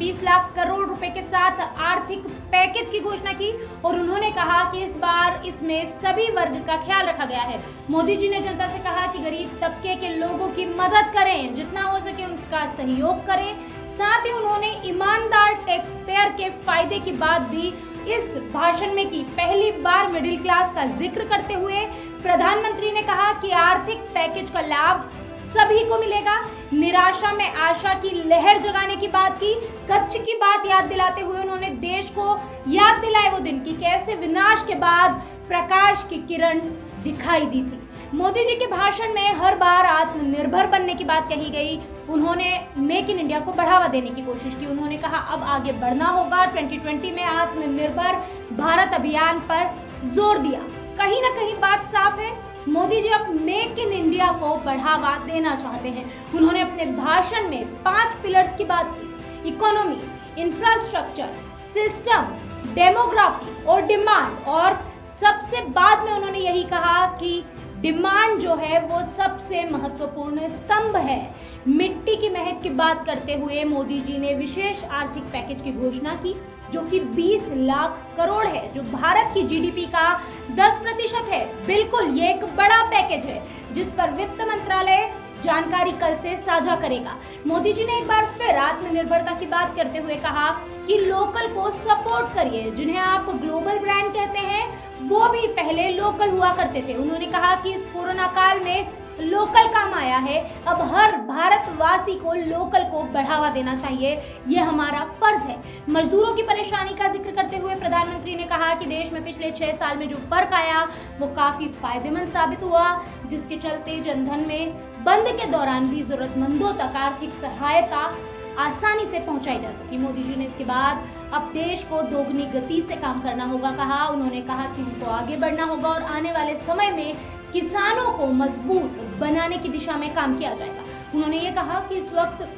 20 लाख करोड़ रुपए के साथ आर्थिक पैकेज की घोषणा की और उन्होंने कहा कि इस बार इसमें सभी वर्ग का ख्याल रखा गया है। मोदी जी ने जनता से कहा कि गरीब तबके के लोगों की मदद करें, जितना हो सके उनका सहयोग करें। साथ ही उन्होंने ईमानदार टैक्स पेयर के फायदे की बात भी इस भाषण में की। पहली बार मिडिल क्लास का जिक्र करते हुए प्रधानमंत्री ने कहा कि आर्थिक पैकेज का लाभ सभी को मिलेगा। निराशा में आशा की लहर जगाने की बात की। कच्छ की बात याद दिलाते हुए उन्होंने देश को याद दिलाए वो दिन की कैसे विनाश के बाद प्रकाश की किरण दिखाई दी थी। मोदी जी के भाषण में हर बार आत्मनिर्भर बनने की बात कही गई। उन्होंने मेक इन इंडिया को बढ़ावा देने की कोशिश की। उन्होंने कहा अब आगे बढ़ना होगा। 2020 में आत्मनिर्भर भारत अभियान पर जोर दिया। कहीं ना कहीं बात साफ है, मोदी जी अब मेक इन इंडिया को बढ़ावा देना चाहते हैं। उन्होंने अपने भाषण में 5 पिलर्स की बात की: इकोनॉमी, इंफ्रास्ट्रक्चर, सिस्टम, डेमोग्राफी और डिमांड। और सबसे बाद में उन्होंने यही कहा कि डिमांड जो है वो सबसे महत्वपूर्ण स्तंभ है। मिट्टी की महक की बात करते हुए मोदी जी ने विशेष आर्थिक पैकेज की घोषणा की जो कि 20 लाख करोड़ है, जो भारत की जीडीपी का 10% है। बिल्कुल ये एक बड़ा पैकेज है जिस पर वित्त मंत्रालय जानकारी कल से साझा करेगा। मोदी जी ने एक बार फिर आत्मनिर्भरता की बात करते हुए कहा कि लोकल को सपोर्ट करिए। जिन्हें आप ग्लोबल ब्रांड कहते हैं वो भी पहले लोकल हुआ करते थे। उन्होंने कहा कि इस कोरोना काल में लोकल काम आया है। अब हर भारतवासी को लोकल को बढ़ावा देना चाहिए, ये हमारा फर्ज है। मजदूरों की परेशानी का जिक्र करते हुए प्रधानमंत्री ने कहा कि देश में पिछले 6 साल में जो फर्क आया वो काफी फायदेमंद साबित हुआ, जिसके चलते जनधन में बंद के दौरान भी जरूरतमंदों तक आर्थिक सहायता आसानी से पहुंचाई जा सकी। मोदी जी ने इसके बाद अब देश को दोगुनी गति से काम करना होगा कहा। उन्होंने कहा कि उनको आगे बढ़ना होगा और आने वाले समय में किसानों को मजबूत बनाने की दिशा में काम किया जाएगा। उन्होंने ये कहा कि इस वक्त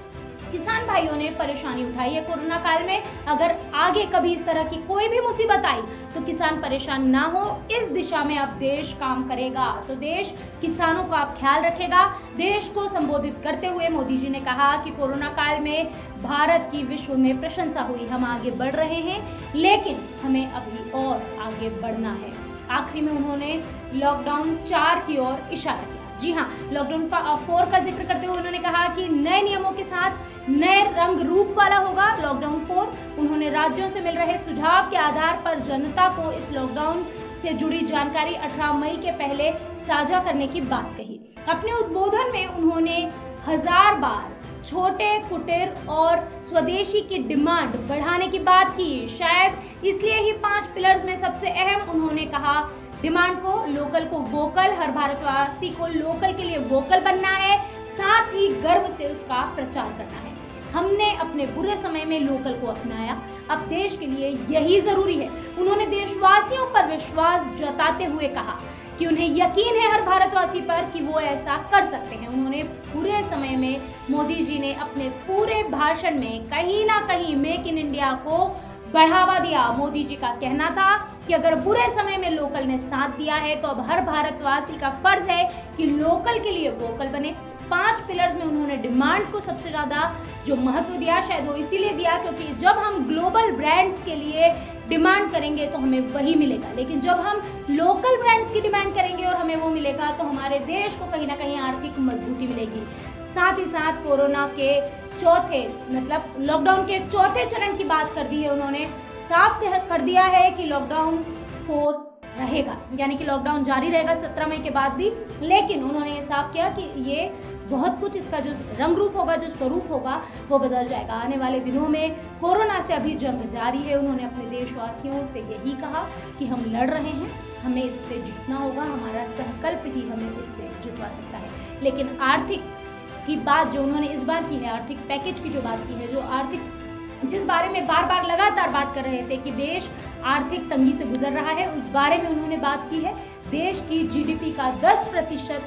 किसान भाइयों ने परेशानी उठाई है कोरोना काल में। अगर आगे कभी इस तरह की कोई भी मुसीबत आई तो किसान परेशान ना हो, इस दिशा में अब देश काम करेगा। तो देश किसानों का अब ख्याल रखेगा। देश को संबोधित करते हुए मोदी जी ने कहा कि कोरोना काल में भारत की विश्व में प्रशंसा हुई। हम आगे बढ़ रहे हैं लेकिन हमें अभी और आगे बढ़ना है। आखिरी में उन्होंने लॉकडाउन 4 की ओर इशारा किया। जी हाँ, लॉकडाउन 4 का जिक्र करते हुए उन्होंने कहा कि नए नियमों के साथ नए रंग रूप वाला होगा लॉकडाउन 4। उन्होंने राज्यों से मिल रहे सुझाव के आधार पर जनता को इस लॉकडाउन से जुड़ी जानकारी 18 मई के पहले साझा करने की बात कही। अपने उद्बोधन में उन्होंने 1000 बार छोटे, कुटीर और स्वदेशी की डिमांड बढ़ाने की बात की। शायद इसलिए ही 5 पिलर्स में सबसे अहम उन्होंने कहा डिमांड को, लोकल को वोकल, हर भारतवासी को लोकल के लिए वोकल बनना है, साथ ही गर्व से उसका प्रचार करना है। हमने अपने बुरे समय में लोकल को अपनाया, अब देश के लिए यही जरूरी है। उन्होंने देशवासियों पर विश्वास जताते हुए कहा कि उन्हें यकीन है हर भारतवासी पर कि वो ऐसा कर सकते हैं। उन्होंने बुरे समय में मोदी जी ने अपने पूरे भाषण में कहीं ना कहीं मेक इन इंडिया को बढ़ावा दिया। मोदी जी का कहना था कि अगर बुरे समय में लोकल ने साथ दिया है तो अब हर भारतवासी का फर्ज है कि लोकल के लिए वोकल बने। 5 पिलर्स में उन्होंने डिमांड को सबसे ज्यादा जो महत्व दिया, शायद वो इसीलिए दिया क्योंकि जब हम ग्लोबल ब्रांड्स के लिए डिमांड करेंगे तो हमें वही मिलेगा, लेकिन जब हम लोकल ब्रांड्स की डिमांड करेंगे और हमें वो मिलेगा तो हमारे देश को कहीं ना कहीं आर्थिक मजबूती मिलेगी। साथ ही साथ कोरोना के लॉकडाउन के चौथे चरण की बात कर दी है उन्होंने। साफ कर दिया है कि लॉकडाउन 4 रहेगा, यानी कि लॉकडाउन जारी रहेगा 17 मई के बाद भी। लेकिन उन्होंने ये साफ किया कि ये बहुत कुछ इसका जो रंग रूप होगा, जो स्वरूप होगा वो बदल जाएगा। आने वाले दिनों में कोरोना से अभी जंग जारी है। उन्होंने अपने देशवासियों से यही कहा कि हम लड़ रहे हैं, हमें इससे जीतना होगा, हमारा संकल्प ही हमें इससे जितवा सकता है। लेकिन आर्थिक की बात जो उन्होंने इस बार की है, आर्थिक पैकेज की जो बात की है, जो आर्थिक जिस बारे में बार बार लगातार बात कर रहे थे कि देश आर्थिक तंगी से गुजर रहा है, उस बारे में उन्होंने बात की है। देश की जीडीपी का 10%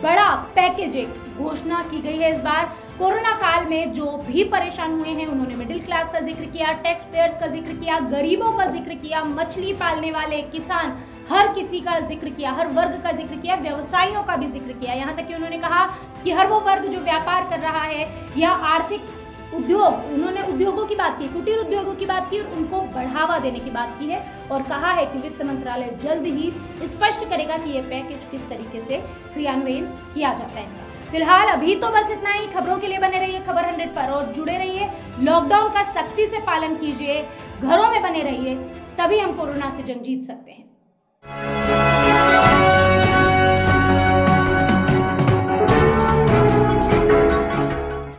बड़ा पैकेज एक घोषणा की गई है इस बार। कोरोना काल में जो भी परेशान हुए हैं उन्होंने मिडिल क्लास का जिक्र किया, टैक्स पेयर्स का जिक्र किया, गरीबों का जिक्र किया, मछली पालने वाले किसान, हर किसी का जिक्र किया, हर वर्ग का जिक्र किया, व्यवसायियों का भी जिक्र किया। यहाँ तक कि उन्होंने कहा कि हर वो वर्ग जो व्यापार कर रहा है या आर्थिक उन्होंने उद्योगों की बात की, कुटीर उद्योगों की बात की और उनको बढ़ावा देने की बात की है और कहा है कि वित्त मंत्रालय जल्द ही स्पष्ट करेगा कि ये पैकेज किस तरीके से क्रियान्वयन किया जाता है। फिलहाल अभी तो बस इतना ही। खबरों के लिए बने रहिए खबर 100 पर और जुड़े रहिए। लॉकडाउन का सख्ती से पालन कीजिए, घरों में बने रहिए, तभी हम कोरोना से जंग जीत सकते हैं।